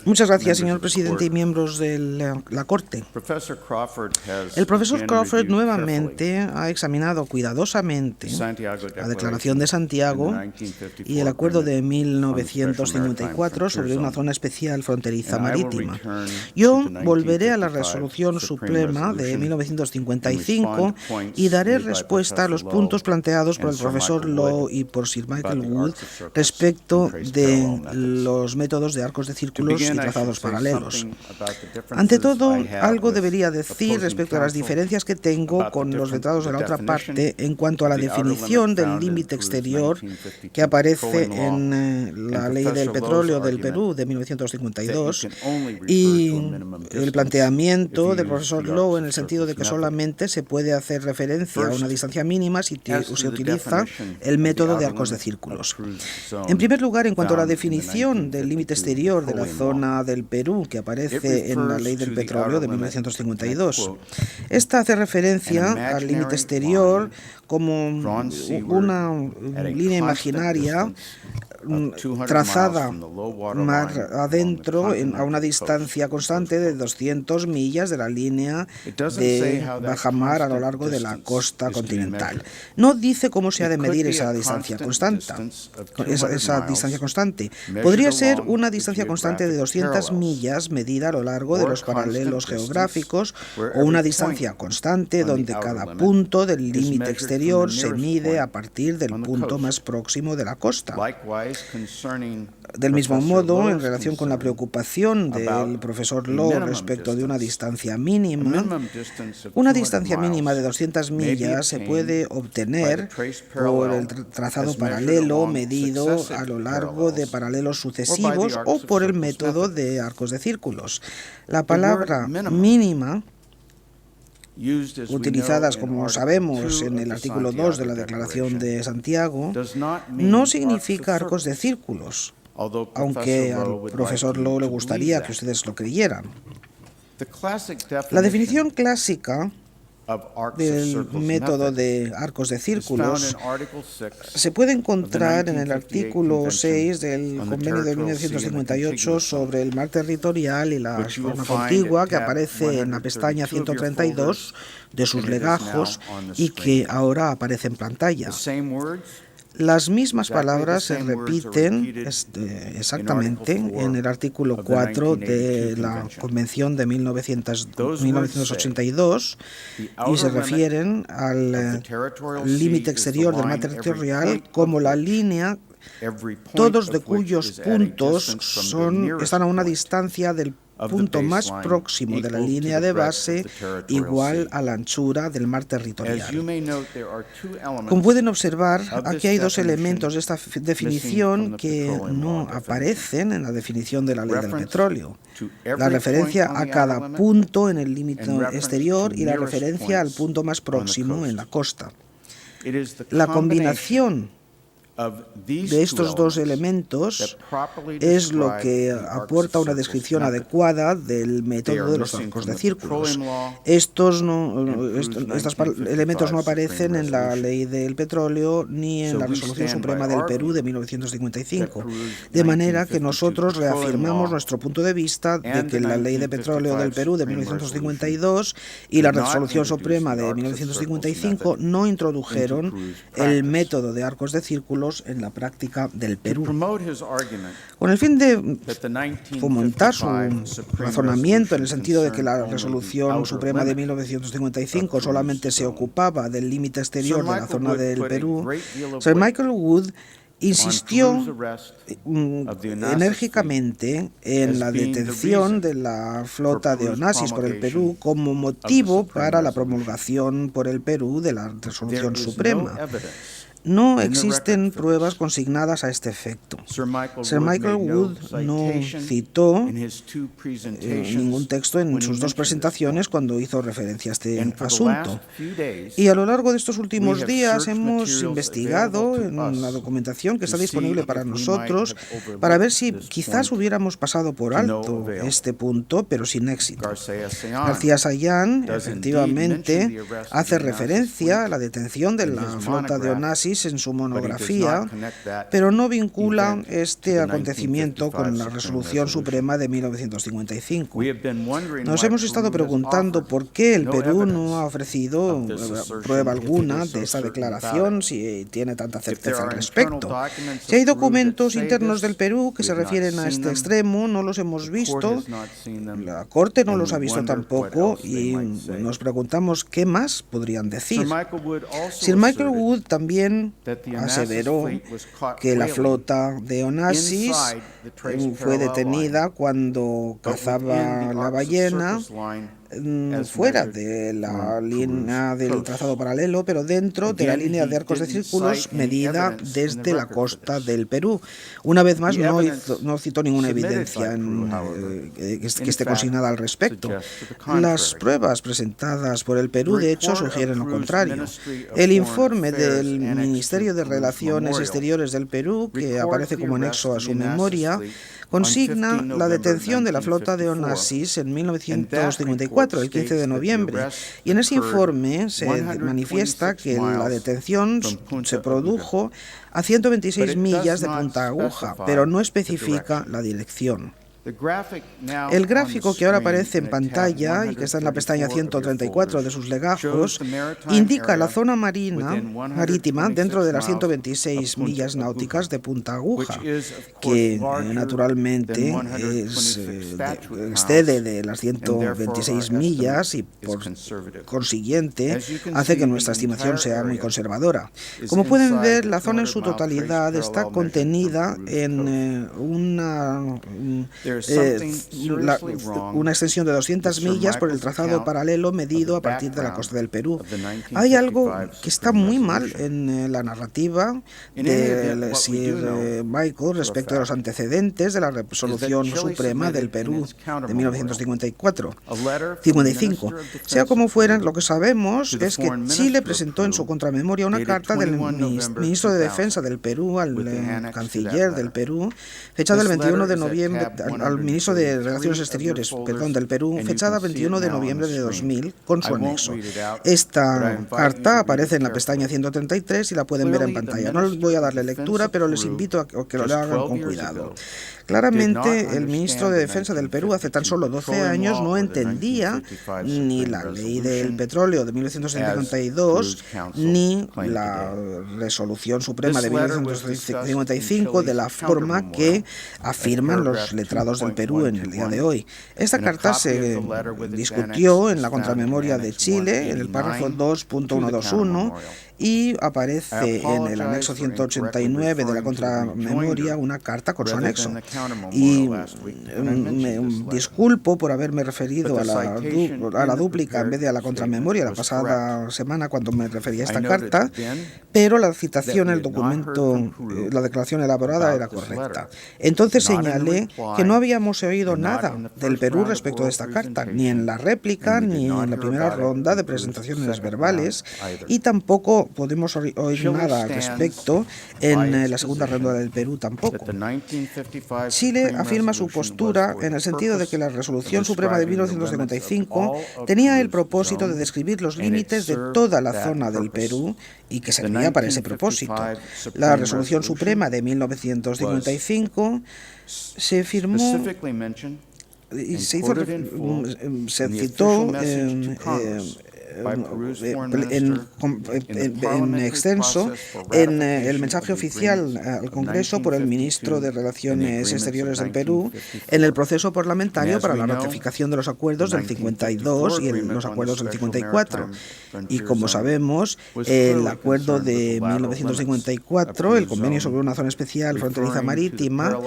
Muchas gracias, señor presidente y miembros de la Corte. El profesor Crawford nuevamente ha examinado cuidadosamente la Declaración de Santiago y el Acuerdo de 1954 sobre una zona especial fronteriza marítima. Yo volveré a la Resolución Suprema de 1955 y daré respuesta a los puntos planteados por el profesor Law y por Sir Michael Wood respecto de los métodos de arcos de círculos y trazados paralelos. Ante todo, algo debería decir respecto a las diferencias que tengo con los letrados de la otra parte en cuanto a la definición del límite exterior que aparece en la Ley del Petróleo del Perú de 1952 y el planteamiento del profesor Law en el sentido de que solamente se puede hacer referencia a una distancia mínima si se utiliza el método de arcos de círculos. En primer lugar, en cuanto a la definición del límite exterior de la zona del Perú que aparece en la Ley del Petróleo de 1952. Esta hace referencia al límite exterior como una línea imaginaria trazada mar adentro a una distancia constante de 200 millas de la línea de bajamar a lo largo de la costa continental. No dice cómo se ha de medir esa distancia constante. Podría ser una distancia constante de 200 millas medida a lo largo de los paralelos geográficos o una distancia constante donde cada punto del límite exterior se mide a partir del punto más próximo de la costa. Del mismo modo, en relación con la preocupación del profesor Law respecto de una distancia mínima, una distancia mínima de 200 millas se puede obtener por el trazado paralelo medido a lo largo de paralelos sucesivos o por el método de arcos de círculos. La palabra mínima, utilizadas, como sabemos, en el artículo 2 de la Declaración de Santiago, no significa arcos de círculos, aunque al profesor Law le gustaría que ustedes lo creyeran. La definición clásica del método de arcos de círculos se puede encontrar en el artículo 6 del Convenio de 1958 sobre el mar territorial y la zona contigua, que aparece en la pestaña 132 de sus legajos y que ahora aparece en pantalla. Las mismas palabras se repiten exactamente en el artículo 4 de la Convención de 1982 y se refieren al límite exterior del mar territorial como la línea, todos de cuyos puntos están a una distancia del punto más próximo de la línea de base igual a la anchura del mar territorial. Como pueden observar, aquí hay dos elementos de esta definición que no aparecen en la definición de la Ley del Petróleo: la referencia a cada punto en el límite exterior y la referencia al punto más próximo en la costa. La combinación de estos dos elementos es lo que aporta una descripción adecuada del método de los arcos de círculos. Estos elementos no aparecen en la Ley del Petróleo ni en la Resolución Suprema del Perú de 1955, de manera que nosotros reafirmamos nuestro punto de vista de que la Ley de Petróleo del Perú de 1952 y la Resolución Suprema de 1955 no introdujeron el método de arcos de círculos en la práctica del Perú. Con el fin de fomentar su razonamiento en el sentido de que la Resolución Suprema de 1955 solamente se ocupaba del límite exterior de la zona del Perú, Sir Michael Wood insistió enérgicamente en la detención de la flota de Onassis por el Perú como motivo para la promulgación por el Perú de la Resolución Suprema. No existen pruebas consignadas a este efecto. Sir Michael Wood no citó ningún texto en sus dos presentaciones cuando hizo referencia a este asunto. Y a lo largo de estos últimos días hemos investigado en la documentación que está disponible para nosotros para ver si quizás hubiéramos pasado por alto este punto, pero sin éxito. García Sayán efectivamente hace referencia a la detención de la flota de Onassis Onassis en su monografía, pero no vincula este acontecimiento con la Resolución Suprema de 1955. Nos hemos estado preguntando por qué el Perú no ha ofrecido prueba alguna de esa declaración, si tiene tanta certeza al respecto. Si hay documentos internos del Perú que se refieren a este extremo, no los hemos visto, la Corte no los ha visto tampoco, y nos preguntamos qué más podrían decir. Sir Michael Wood también aseveró que la flota de Onassis fue detenida cuando cazaba la ballena fuera de la línea del trazado paralelo, pero dentro de la línea de arcos de círculos medida desde la costa del Perú. Una vez más, no citó ninguna evidencia que esté consignada al respecto. Las pruebas presentadas por el Perú, de hecho, sugieren lo contrario. El informe del Ministerio de Relaciones Exteriores del Perú, que aparece como anexo a su memoria, consigna la detención de la flota de Onassis en 1954, el 15 de noviembre, y en ese informe se manifiesta que la detención se produjo a 126 millas de Punta Aguja, pero no especifica la dirección. El gráfico que ahora aparece en pantalla y que está en la pestaña 134 de sus legajos indica la zona marítima dentro de las 126 millas náuticas de Punta Aguja, que naturalmente excede de las 126 millas y por consiguiente hace que nuestra estimación sea muy conservadora. Como pueden ver, la zona en su totalidad está contenida en una extensión de 200 millas por el trazado paralelo medido a partir de la costa del Perú. Hay algo que está muy mal en la narrativa de Sir Michael respecto de los antecedentes de la Resolución Suprema del Perú de 1955. Sea como fuera, lo que sabemos es que Chile presentó en su contramemoria una carta del ministro de Defensa del Perú al canciller del Perú, fechada el 21 de noviembre, al ministro de Relaciones Exteriores, del Perú, fechada 21 de noviembre de 2000, con su anexo. Esta carta aparece en la pestaña 133 y la pueden ver en pantalla. No les voy a darle lectura, pero les invito a que lo hagan con cuidado. Claramente, el ministro de Defensa del Perú hace tan solo 12 años no entendía ni la ley del petróleo de 1972 ni la Resolución Suprema de 1955 de la forma que afirman los letrados del Perú en el día de hoy. Esta carta se discutió en la contramemoria de Chile, en el párrafo 2.121, y aparece en el anexo 189 de la contramemoria una carta con su anexo. Y me disculpo por haberme referido a la dúplica en vez de a la contramemoria la pasada semana cuando me refería a esta carta, pero la citación, el documento, la declaración elaborada era correcta. Entonces señalé que no habíamos oído nada del Perú respecto de esta carta, ni en la réplica, ni en la primera ronda de presentaciones verbales, y tampoco podemos oír nada al respecto en la segunda ronda del Perú tampoco. Chile afirma su postura en el sentido de que la Resolución Suprema de 1955 tenía el propósito de describir los límites de toda la zona del Perú y que servía para ese propósito. La Resolución Suprema de 1955 se firmó y se citó en extenso en el mensaje oficial al Congreso por el ministro de Relaciones Exteriores del Perú en el proceso parlamentario para la ratificación de los acuerdos del 52 y los acuerdos del 54. Y como sabemos, el acuerdo de 1954, el convenio sobre una zona especial fronteriza marítima,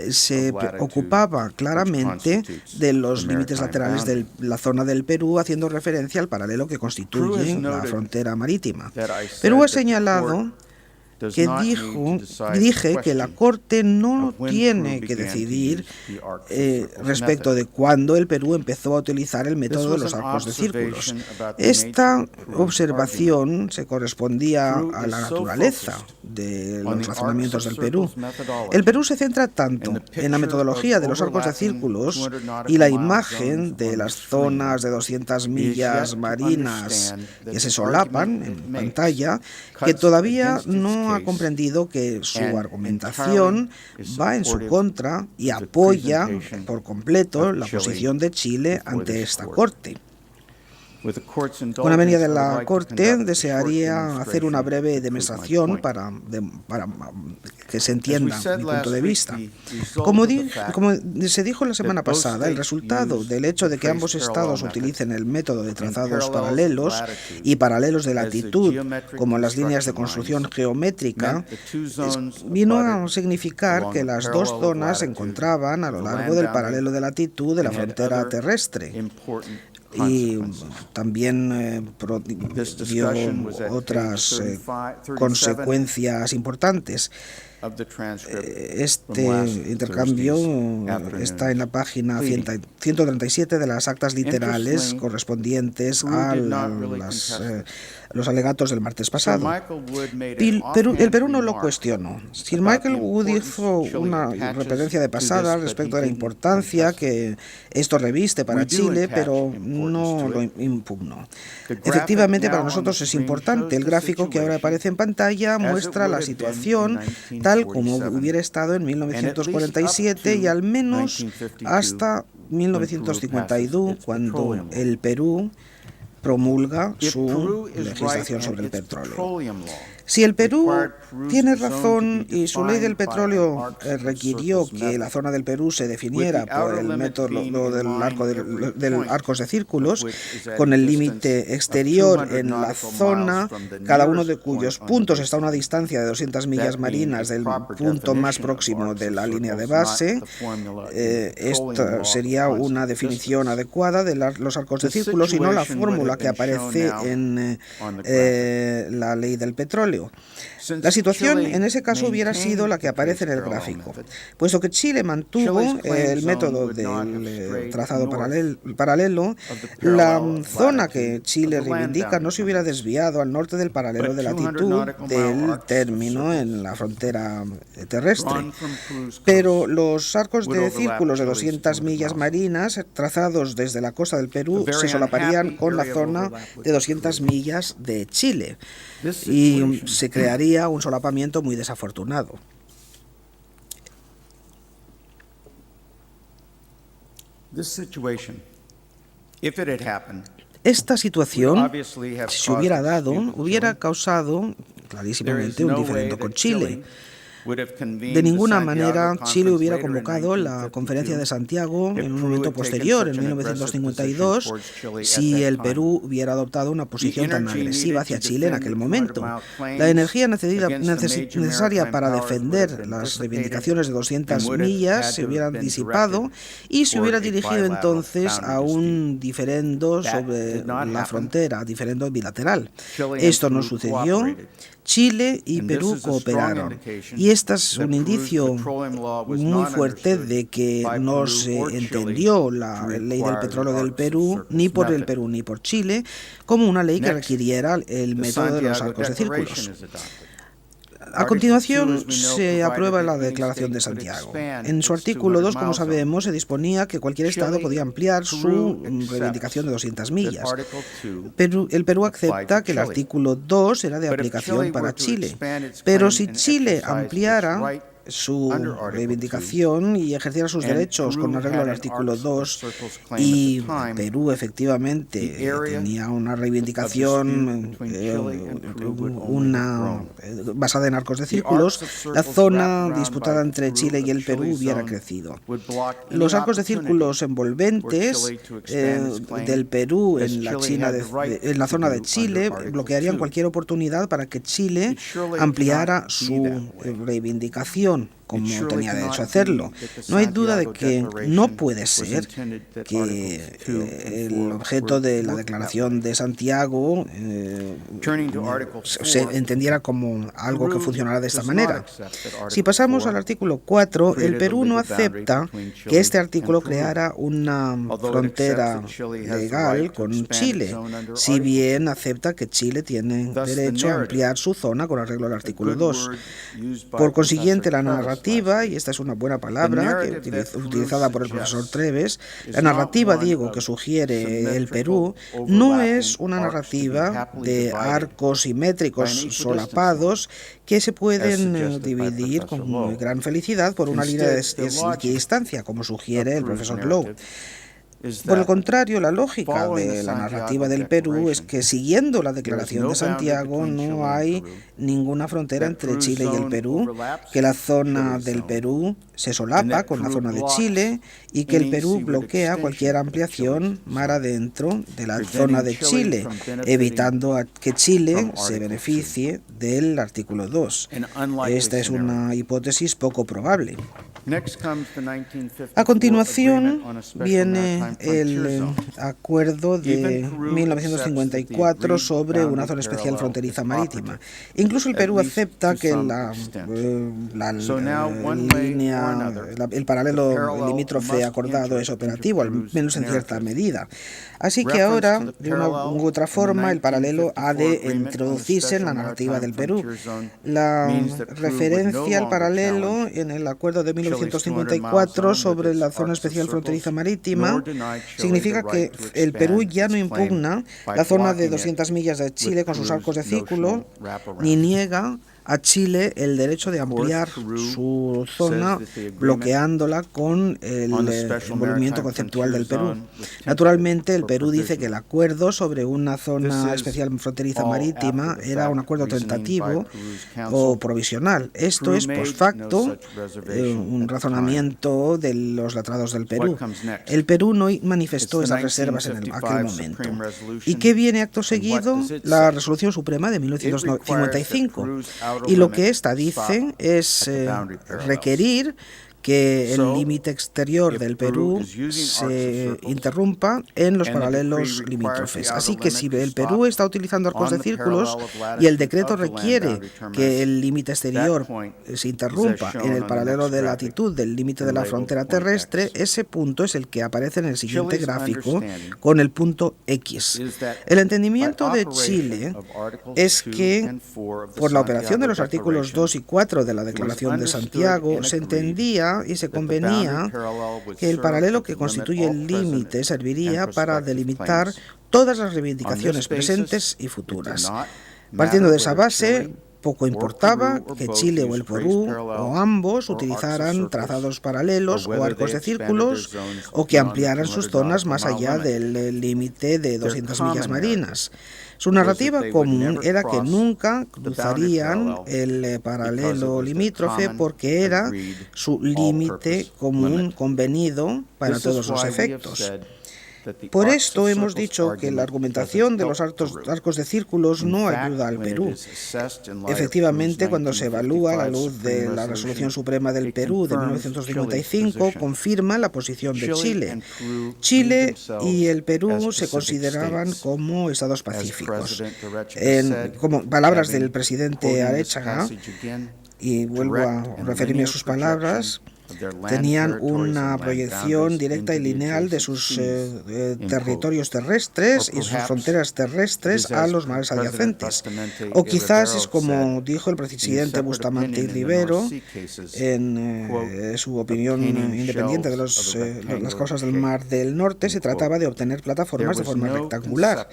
se ocupaba claramente de los límites laterales de la zona del Perú, haciendo referencia al paralelo que constituye la frontera marítima. Perú ha señalado que dije que la Corte no tiene que decidir respecto de cuándo el Perú empezó a utilizar el método de los arcos de círculos. Esta observación se correspondía a la naturaleza de los razonamientos del Perú. El Perú se centra tanto en la metodología de los arcos de círculos y la imagen de las zonas de 200 millas marinas que se solapan en pantalla, que todavía no ha comprendido que su argumentación va en su contra y apoya por completo la posición de Chile ante esta Corte. Con la venia de la Corte, desearía hacer una breve demostración para que se entienda mi punto de vista. Como se dijo la semana pasada, el resultado del hecho de que ambos estados utilicen el método de trazados paralelos y paralelos de latitud como las líneas de construcción geométrica vino a significar que las dos zonas se encontraban a lo largo del paralelo de latitud de la frontera terrestre. Y también dio otras consecuencias importantes. Este intercambio está en la página 137 de las actas literales correspondientes a los alegatos del martes pasado. El Perú no lo cuestionó. Sir Michael Wood hizo una referencia de pasada respecto de la importancia que esto reviste para Chile, pero no lo impugnó. Efectivamente, para nosotros es importante. El gráfico que ahora aparece en pantalla muestra la situación tal como hubiera estado en 1947 y al menos hasta 1952, cuando el Perú promulga su legislación sobre el petróleo. Si el Perú tiene razón y su ley del petróleo requirió que la zona del Perú se definiera por el método del arcos de círculos, con el límite exterior en la zona, cada uno de cuyos puntos está a una distancia de 200 millas marinas del punto más próximo de la línea de base, esta sería una definición adecuada de los arcos de círculos y no la fórmula que aparece en la ley del petróleo. La situación en ese caso hubiera sido la que aparece en el gráfico, puesto que Chile mantuvo el método del trazado paralelo, la zona que Chile reivindica no se hubiera desviado al norte del paralelo de latitud del término en la frontera terrestre. Pero los arcos de círculos de 200 millas marinas trazados desde la costa del Perú se solaparían con la zona de 200 millas de Chile y se crearía un solapamiento muy desafortunado. Esta situación, si se hubiera dado, hubiera causado clarísimamente un diferendo con Chile. De ninguna manera Chile hubiera convocado la Conferencia de Santiago en un momento posterior, en 1952, si el Perú hubiera adoptado una posición tan agresiva hacia Chile en aquel momento. La energía necesaria para defender las reivindicaciones de 200 millas se hubiera disipado y se hubiera dirigido entonces a un diferendo sobre la frontera, diferendo bilateral. Esto no sucedió. Chile y Perú cooperaron. Y este es un indicio muy fuerte de que no se entendió la ley del petróleo del Perú, ni por el Perú ni por Chile, como una ley que requiriera el método de los arcos de círculos. A continuación, se aprueba la Declaración de Santiago. En su artículo 2, como sabemos, se disponía que cualquier Estado podía ampliar su reivindicación de 200 millas. Pero el Perú acepta que el artículo 2 era de aplicación para Chile. Pero si Chile ampliara su reivindicación y ejerciera sus derechos con arreglo al artículo 2 y Perú efectivamente tenía una reivindicación basada en arcos de círculos, la zona disputada entre Chile y el Perú hubiera crecido. Los arcos de círculos envolventes del Perú en la zona de Chile bloquearían cualquier oportunidad para que Chile ampliara su reivindicación. como tenía derecho a hacerlo. No hay duda de que no puede ser que el objeto de la Declaración de Santiago se entendiera como algo que funcionara de esta manera. Si pasamos al artículo 4, el Perú no acepta que este artículo creara una frontera legal con Chile, si bien acepta que Chile tiene derecho a ampliar su zona con arreglo al artículo 2. Por consiguiente, la narrativa, y esta es una buena palabra utilizada por el profesor Treves, la narrativa, que sugiere el Perú, no es una narrativa de arcos simétricos solapados que se pueden dividir con gran felicidad por una línea de equidistancia, como sugiere el profesor Lowe. Por el contrario, la lógica de la narrativa del Perú es que, siguiendo la Declaración de Santiago, no hay ninguna frontera entre Chile y el Perú, que la zona del Perú se solapa con la zona de Chile y que el Perú bloquea cualquier ampliación mar adentro de la zona de Chile, evitando que Chile se beneficie del artículo 2. Esta es una hipótesis poco probable. A continuación viene el acuerdo de 1954 sobre una zona especial fronteriza marítima. Incluso el Perú acepta que el paralelo limítrofe acordado es operativo, al menos en cierta medida. Así que ahora, de una u otra forma, el paralelo ha de introducirse en la narrativa del Perú. La referencia al paralelo en el acuerdo de 1954 sobre la zona especial fronteriza marítima significa que el Perú ya no impugna la zona de 200 millas de Chile con sus arcos de círculo, ni niega a Chile el derecho de ampliar su zona bloqueándola con el envolvimiento conceptual del Perú. Naturalmente, el Perú dice que el acuerdo sobre una zona especial fronteriza marítima era un acuerdo tentativo o provisional. Esto es post facto un razonamiento de los letrados del Perú. El Perú no manifestó esas reservas en aquel momento. ¿Y qué viene acto seguido? La Resolución Suprema de 1955. Y lo que ésta dice es requerir que el límite exterior del Perú se interrumpa en los paralelos limítrofes. Así que si el Perú está utilizando arcos de círculos y el decreto requiere que el límite exterior se interrumpa en el paralelo de latitud del límite de la frontera terrestre, ese punto es el que aparece en el siguiente gráfico con el punto X. El entendimiento de Chile es que por la operación de los artículos 2 y 4 de la Declaración de Santiago se entendía y se convenía que el paralelo que constituye el límite serviría para delimitar todas las reivindicaciones presentes y futuras. Partiendo de esa base, poco importaba que Chile o el Perú o ambos utilizaran trazados paralelos o arcos de círculos o que ampliaran sus zonas más allá del límite de 200 millas marinas. Su narrativa común era que nunca cruzarían el paralelo limítrofe porque era su límite común convenido para todos los efectos. Por esto hemos dicho que la argumentación de los arcos de círculos no ayuda al Perú. Efectivamente, cuando se evalúa a la luz de la Resolución Suprema del Perú de 1955, confirma la posición de Chile. Chile y el Perú se consideraban como estados pacíficos. Como palabras del presidente Arechaga, y vuelvo a referirme a sus palabras, tenían una proyección directa y lineal de sus territorios terrestres y sus fronteras terrestres a los mares adyacentes. O quizás es como dijo el presidente Bustamante y Rivero en su opinión independiente de las causas del Mar del Norte, se trataba de obtener plataformas de forma rectangular.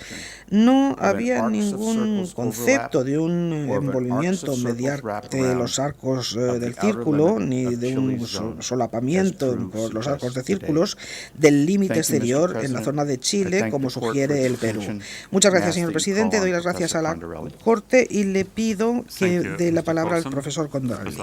No había ningún concepto de un envolvimiento mediante los arcos del círculo ni de un solapamiento por los arcos de círculos del límite exterior en la zona de Chile, como sugiere el Perú. Muchas gracias, señor presidente. Doy las gracias a la Corte y le pido que dé la palabra al profesor Condorelli.